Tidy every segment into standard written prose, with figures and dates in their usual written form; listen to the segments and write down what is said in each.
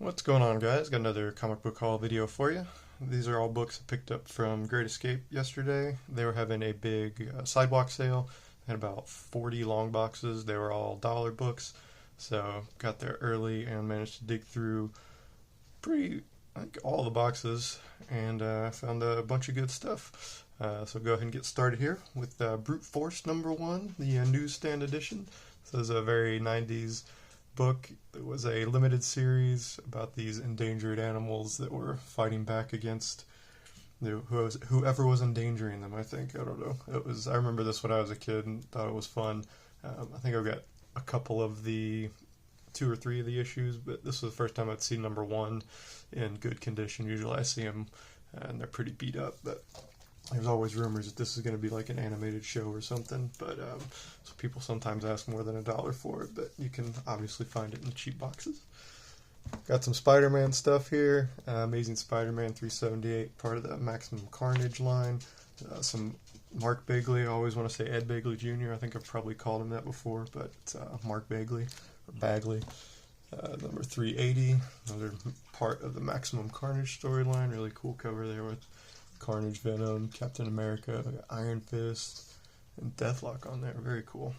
What's going on, guys? Got another comic book haul video for you. These are all books I picked up from Great Escape yesterday. They were having a big Sidewalk sale. They had about 40 long boxes. They were all dollar books. So got there early and managed to dig through I think all the boxes, and found a bunch of good stuff. So go ahead and get started here with Brute Force #1, the newsstand edition. This is a very 90s book. It was a limited series about these endangered animals that were fighting back against whoever was endangering them. I think, I don't know. I remember this when I was a kid and thought it was fun. I think I've got a couple of the 2 or 3 of the issues, but this was the first time I'd seen #1 in good condition. Usually I see them and they're pretty beat up, but there's always rumors that this is going to be like an animated show or something, but so people sometimes ask more than $1 for it, but you can obviously find it in the cheap boxes. Got some Spider-Man stuff here. Amazing Spider-Man 378, part of the Maximum Carnage line. Some Mark Bagley. I always want to say Ed Bagley Jr. I think I've probably called him that before, but it's Mark Bagley, or Bagley. Number 380. Another part of the Maximum Carnage storyline. Really cool cover there with Carnage, Venom, Captain America, Iron Fist, and Deathlock on there. Very cool.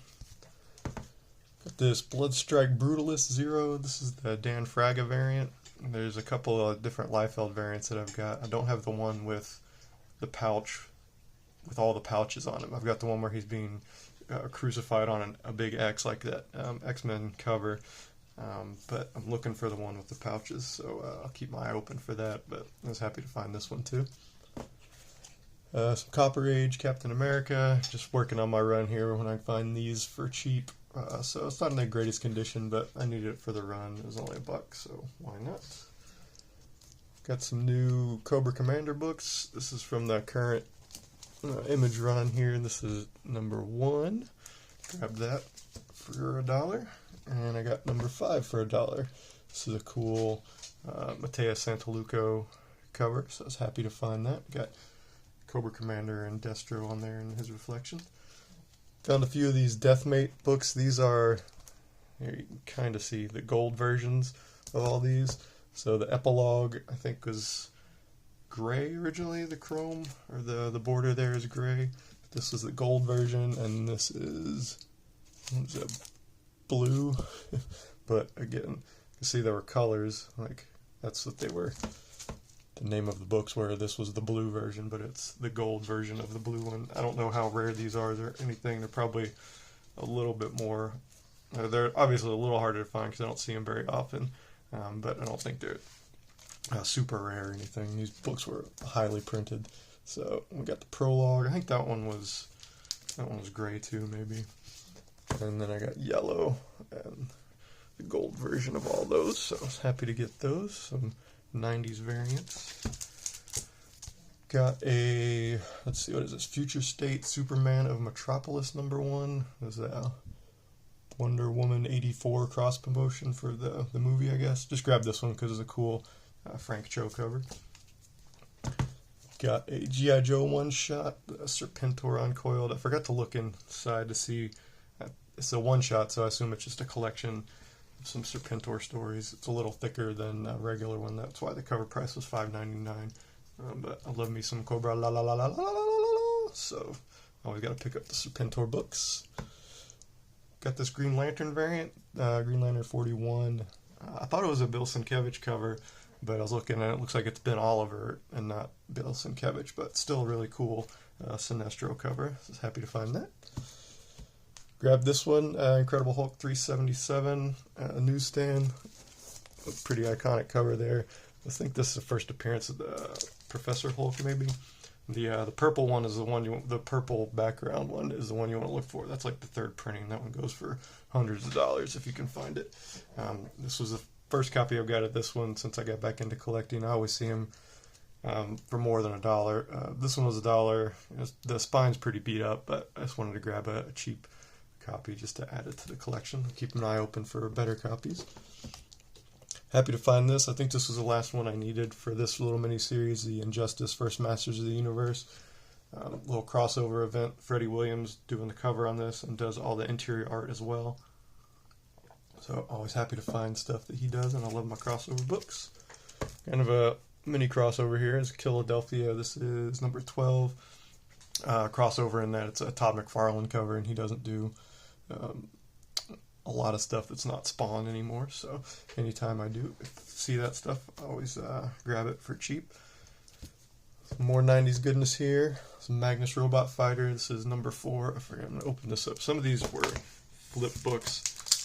Got this Bloodstrike Brutalist Zero. This is the Dan Fraga variant. There's a couple of different Liefeld variants that I've got. I don't have the one with the pouch, with all the pouches on him. I've got the one where he's being crucified on a big X, like that X-Men cover. But I'm looking for the one with the pouches, so I'll keep my eye open for that. But I was happy to find this one too. Some Copper Age Captain America. Just working on my run here when I find these for cheap. So it's not in the greatest condition, but I needed it for the run. It was only $1, so why not? Got some new Cobra Commander books. This is from the current Image run here. This is #1. Grabbed that for $1. And I got #5 for $1. This is a cool Matteo Santaluco cover, so I was happy to find that. Got Cobra Commander and Destro on there in his reflection. Found a few of these Deathmate books. These are, here you can kind of see the gold versions of all these. So the epilogue, I think, was gray originally, the chrome, or the border there is gray. This was the gold version, and this is, what is it, blue? But again, you can see there were colors, like that's what they were. The name of the books were, this was the blue version, but it's the gold version of the blue one. I don't know how rare these are or anything. They're probably a little bit more, they're obviously a little harder to find because I don't see them very often, but I don't think they're super rare or anything. These books were highly printed. So we got the prologue. I think that one was gray too, maybe. And then I got yellow and the gold version of all those, so I was happy to get those. Some 90s variants. Got a, let's see, what is this? Future State Superman of Metropolis #1. This is a Wonder Woman 84 cross promotion for the movie, I guess. Just grabbed this one because it's a cool Frank Cho cover. Got a G.I. Joe one-shot, Serpentor Uncoiled. I forgot to look inside to see. It's a one-shot, so I assume it's just a collection of some Serpentor stories. It's a little thicker than a regular one. That's why the cover price was $5.99. But I love me some Cobra la la la la la la la la. So always got to pick up the Serpentor books. Got this Green Lantern variant, Green Lantern 41. I thought it was a Bill Sienkiewicz cover, but I was looking at it. It looks like it's Ben Oliver and not Bill Sienkiewicz, but still really cool Sinestro cover. So I was happy to find that. Grabbed this one, Incredible Hulk 377, newsstand. A pretty iconic cover there. I think this is the first appearance of the Professor Hulk, maybe. The purple one is the one the purple background one is the one you want to look for. That's like the third printing. That one goes for hundreds of dollars if you can find it. This was the first copy I've got of this one since I got back into collecting. I always see them for more than $1. This one was $1. The spine's pretty beat up, but I just wanted to grab a cheap copy just to add it to the collection. Keep an eye open for better copies. Happy to find this. I think this was the last one I needed for this little mini-series, the Injustice First Masters of the Universe. Little crossover event. Freddie Williams doing the cover on this and does all the interior art as well. So always happy to find stuff that he does, and I love my crossover books. Kind of a mini crossover here is Philadelphia. This is number 12. Crossover in that it's a Todd McFarlane cover, and he doesn't do a lot of stuff that's not Spawn anymore. So anytime I do see that stuff, I always grab it for cheap. Some more 90s goodness here. Some Magnus Robot Fighter. This is number 4. I forget, I'm going to open this up. Some of these were flip books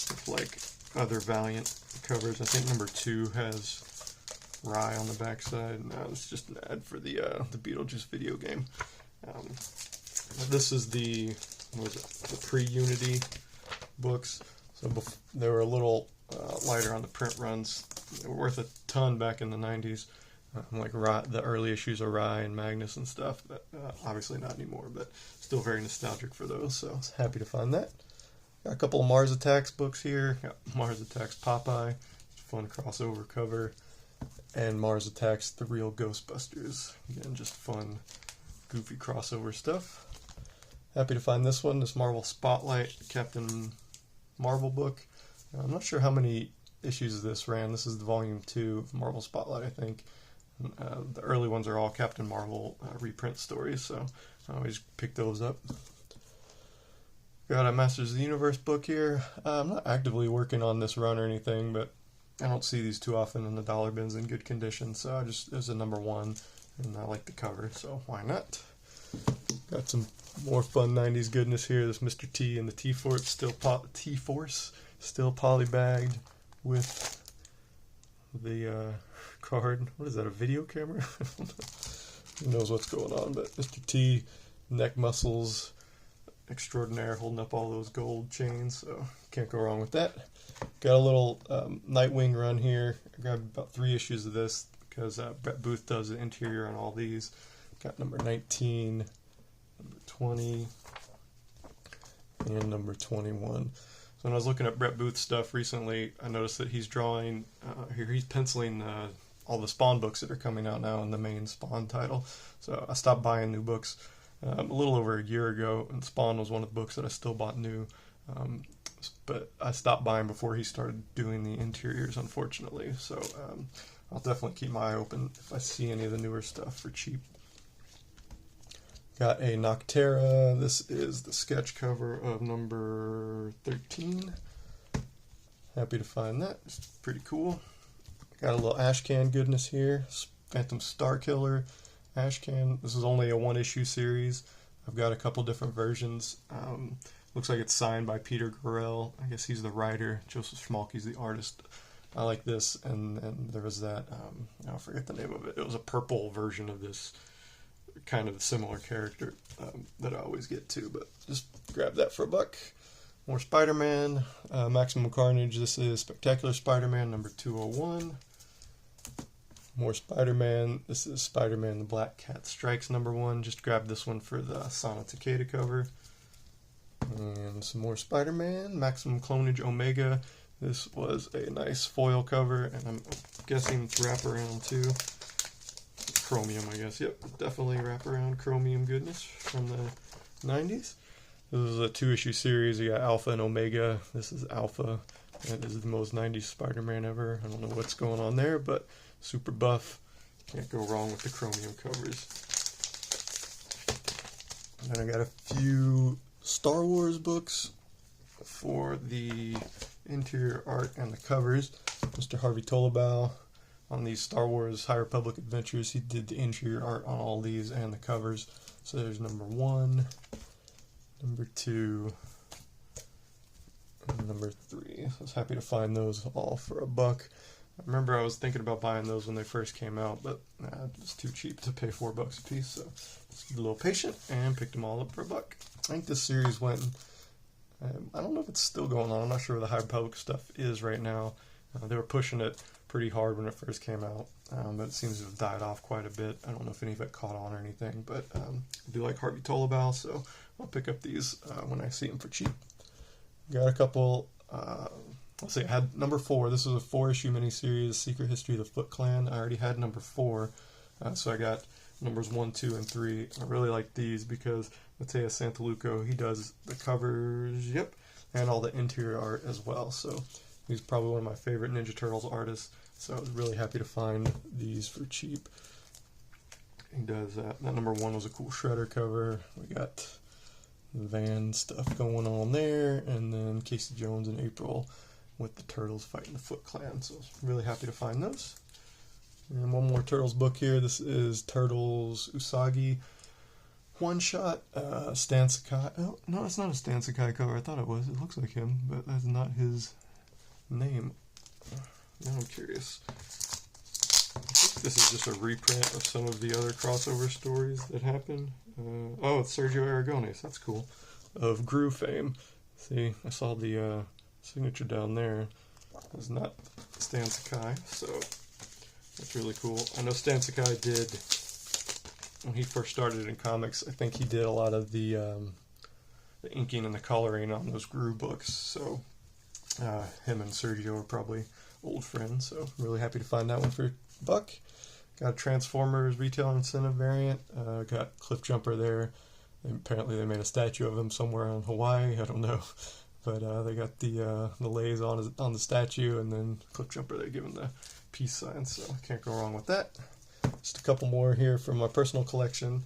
with like other Valiant covers. I think number 2 has Rye on the backside. No, it's just an ad for the Beetlejuice video game. This is the pre-Unity books. So they were a little lighter on the print runs. They were worth a ton back in the 90s. Like the early issues of Rye and Magnus and stuff, but obviously not anymore, but still very nostalgic for those, so I was happy to find that. Got a couple of Mars Attacks books here. Got Mars Attacks Popeye, fun crossover cover, and Mars Attacks The Real Ghostbusters. Again, just fun, goofy crossover stuff. Happy to find this one, this Marvel Spotlight Captain Marvel book. I'm not sure how many issues this ran. This is the volume 2 of Marvel Spotlight, I think. The early ones are all Captain Marvel reprint stories, so I always pick those up. Got a Masters of the Universe book here. I'm not actively working on this run or anything, but I don't see these too often in the dollar bins in good condition, so there's a number 1, and I like the cover, so why not? Got some more fun 90s goodness here. This Mr. T and the T-Force still polybagged with the card. What is that, a video camera? Who knows what's going on, but Mr. T, neck muscles extraordinaire, holding up all those gold chains, so can't go wrong with that. Got a little Nightwing run here. I grabbed about 3 issues of this because Brett Booth does the interior on all these. Got number 19, number 20, and number 21. So when I was looking at Brett Booth stuff recently, I noticed that he's drawing, he's penciling all the Spawn books that are coming out now in the main Spawn title. So I stopped buying new books a little over a year ago, and Spawn was one of the books that I still bought new. But I stopped buying before he started doing the interiors, unfortunately. So I'll definitely keep my eye open if I see any of the newer stuff for cheap. Got a Noctera. This is the sketch cover of number 13. Happy to find that. It's pretty cool. Got a little Ashcan goodness here. Phantom Star Killer Ashcan. This is only a 1-issue series. I've got a couple different versions. Looks like it's signed by Peter Gorell. I guess he's the writer. Joseph Schmalke's the artist. I like this, and there was that, I forget the name of it. It was a purple version of this kind of similar character that I always get to, but just grab that for $1. More Spider-Man, Maximum Carnage. This is Spectacular Spider-Man number 201. More Spider-Man. This is Spider-Man the Black Cat Strikes number 1. Just grab this one for the Sana Takeda cover. And some more Spider-Man, Maximum Clonage Omega. This was a nice foil cover, and I'm guessing it's wraparound too. Chromium, I guess. Yep, definitely wraparound chromium goodness from the 90s. This is a 2-issue series. You got Alpha and Omega. This is Alpha. And this is the most 90s Spider-Man ever. I don't know what's going on there, but super buff. Can't go wrong with the chromium covers. And I got a few Star Wars books for the interior art and the covers. Mr. Harvey Tolobal on these Star Wars High Republic adventures. He did the interior art on all these and the covers. So there's number 1, number 2, and number 3. So I was happy to find those all for $1. I remember I was thinking about buying those when they first came out, but it was too cheap to pay $4 a piece, so just be a little patient and picked them all up for $1. I think this series went, I don't know if it's still going on. I'm not sure where the High Republic stuff is right now. They were pushing it pretty hard when it first came out, but it seems to have died off quite a bit. I don't know if any of it caught on or anything, but I do like Harvey Tolobal, so I'll pick up these when I see them for cheap. Got a couple, let's see, I had number 4. This was a 4-issue miniseries, Secret History of the Foot Clan. I already had number 4, so I got numbers 1, 2, and 3. I really like these because Matteo Santaluco, he does the covers, yep, and all the interior art as well. So He's probably one of my favorite Ninja Turtles artists, so I was really happy to find these for cheap. He does that. That number 1 was a cool Shredder cover. We got the Van stuff going on there, and then Casey Jones in April with the Turtles fighting the Foot Clan. So I was really happy to find those. And one more Turtles book here. This is Turtles Usagi one shot. Stan Sakai. Oh no, it's not a Stan Sakai cover. I thought it was. It looks like him, but that's not his name. Now I'm curious. I think this is just a reprint of some of the other crossover stories that happened. Oh, it's Sergio Aragones. That's cool. Of Gru fame. See, I saw the signature down there. It's not Stan Sakai, so that's really cool. I know Stan Sakai did, when he first started in comics, I think he did a lot of the inking and the coloring on those Gru books, so him and Sergio are probably old friends, so I'm really happy to find that one for $1. Got a Transformers retailer incentive variant. Got Cliff Jumper there. And apparently they made a statue of him somewhere in Hawaii. I don't know, but they got the lays on the statue, and then Cliff Jumper there giving the peace sign. So can't go wrong with that. Just a couple more here from my personal collection.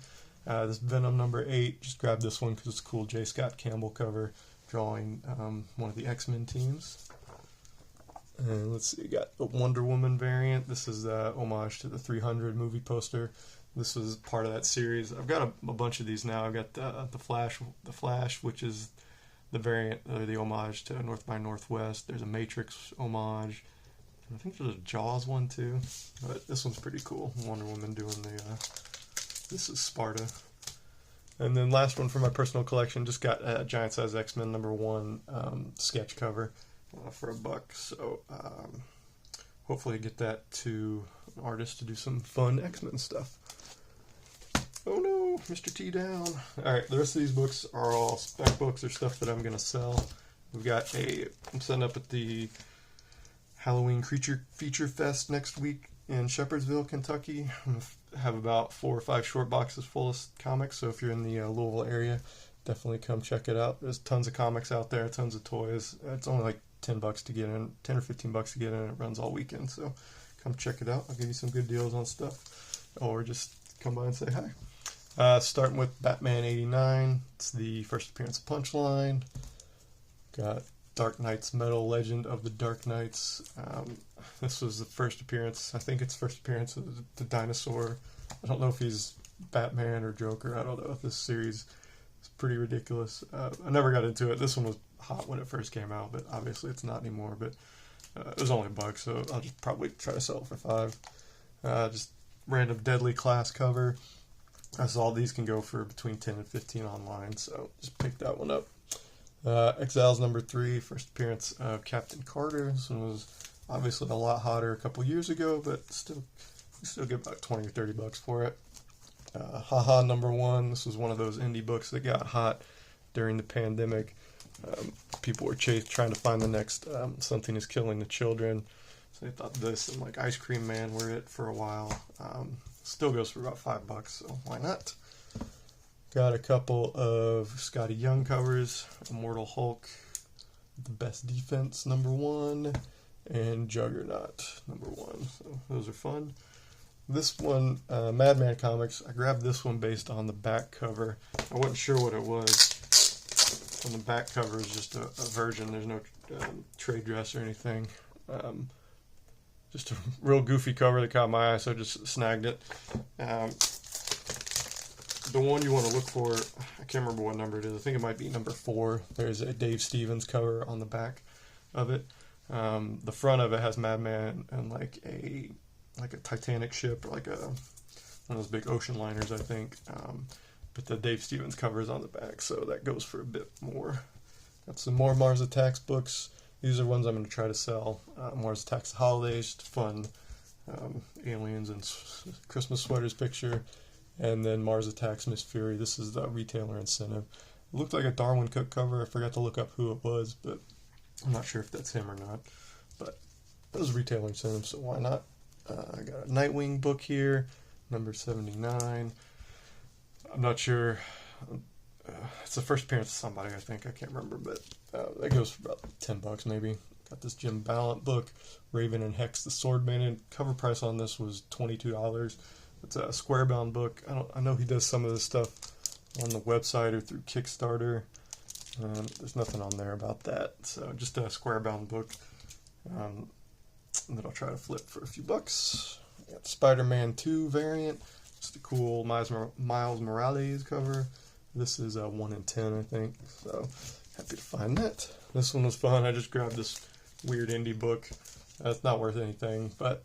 This Venom number 8. Just grabbed this one because it's a cool J. Scott Campbell cover drawing one of the X-Men teams. And let's see, got a Wonder Woman variant. This is homage to the 300 movie poster. This was part of that series. I've got a bunch of these now. I've got the Flash, which is the variant, the homage to North by Northwest. There's a Matrix homage. I think there's a Jaws one too. But this one's pretty cool. Wonder Woman doing this is Sparta. And then last one from my personal collection, just got a Giant Size X-Men number 1 sketch cover. For $1, so hopefully get that to an artist to do some fun X-Men stuff. Oh no, Mr. T down. Alright, the rest of these books are all spec books or stuff that I'm going to sell. I'm setting up at the Halloween Creature Feature Fest next week in Shepherdsville, Kentucky. I'm going to have about 4 or 5 short boxes full of comics, so if you're in the Louisville area, definitely come check it out. There's tons of comics out there, tons of toys. It's only like $10 to get in, 10 or 15 bucks to get in. It runs all weekend, so come check it out. I'll give you some good deals on stuff, or just come by and say hi. Starting with Batman 89. It's the first appearance of Punchline. Got Dark Knight's Metal, Legend of the Dark Knights. This was the first appearance. I think it's first appearance of the dinosaur. I don't know if he's Batman or Joker. I don't know. This series is pretty ridiculous. I never got into it. This one was hot when it first came out, but obviously it's not anymore. But it was only $1, so I'll just probably try to sell it for $5. Just random Deadly Class cover. I saw these can go for between 10 and 15 online, so just pick that one up. Exiles number 3, first appearance of Captain Carter. This one was obviously a lot hotter a couple years ago, but still get about 20 or 30 bucks for it. Haha number 1. This was one of those indie books that got hot during the pandemic. People were trying to find the next Something is Killing the Children, so they thought this and like Ice Cream Man were it for a while. Still goes for about $5, so why not? Got a couple of Scotty Young covers, Immortal Hulk, The Best Defense number 1, and Juggernaut number 1. So those are fun. This one, Madman Comics, I grabbed this one based on the back cover. I wasn't sure what it was. On the back cover is just a version. There's no trade dress or anything. Just a real goofy cover that caught my eye, so I just snagged it. The one you want to look for, I can't remember what number it is. I think it might be number 4. There's a Dave Stevens cover on the back of it. The front of it has Madman and like a Titanic ship, or like one of those big ocean liners, I think. But the Dave Stevens cover is on the back, so that goes for a bit more. Got some more Mars Attacks books. These are ones I'm going to try to sell. Mars Attacks Holidays, fun aliens and Christmas sweaters picture. And then Mars Attacks Miss Fury. This is the retailer incentive. It looked like a Darwin Cook cover. I forgot to look up who it was, but I'm not sure if that's him or not. But it was retailer incentive, so why not? I got a Nightwing book here, number 79. I'm not sure. It's the first appearance of somebody, I think. I can't remember, but that goes for about $10 maybe. Got this Jim Ballant book, Raven and Hex the Swordman, and cover price on this was $22. It's a square bound book. I know he does some of this stuff on the website or through Kickstarter. There's nothing on there about that, so just a square bound book that I'll try to flip for a few bucks. Got the Spider-Man 2 variant. Just a cool Miles Morales cover. This is a 1 in 10, I think, so happy to find that. This one was fun. I just grabbed this weird indie book. It's not worth anything, but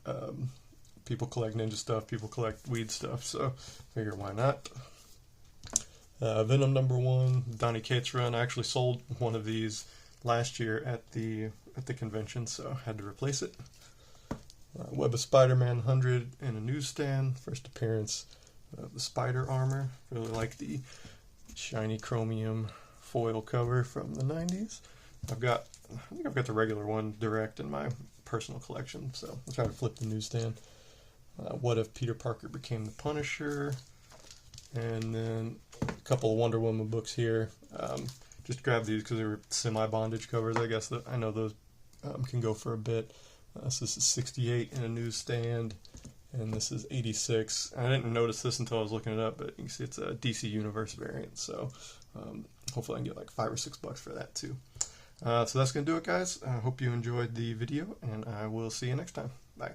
people collect ninja stuff, people collect weed stuff, so figure why not. Venom #1, Donny Cates run. I actually sold one of these last year at the convention, so I had to replace it. Web of Spider-Man 100 in a newsstand. First appearance of the Spider armor. Really like the shiny chromium foil cover from the 90s. I think I've got the regular one direct in my personal collection, so I'll try to flip the newsstand. What If Peter Parker Became the Punisher? And then a couple of Wonder Woman books here. Just grabbed these because they were semi-bondage covers. I guess I know those can go for a bit. So this is 68 in a newsstand, and this is 86. I didn't notice this until I was looking it up, but you can see it's a DC Universe variant, so hopefully I can get like $5 or $6 for that too. So that's going to do it, guys. I hope you enjoyed the video, and I will see you next time. Bye.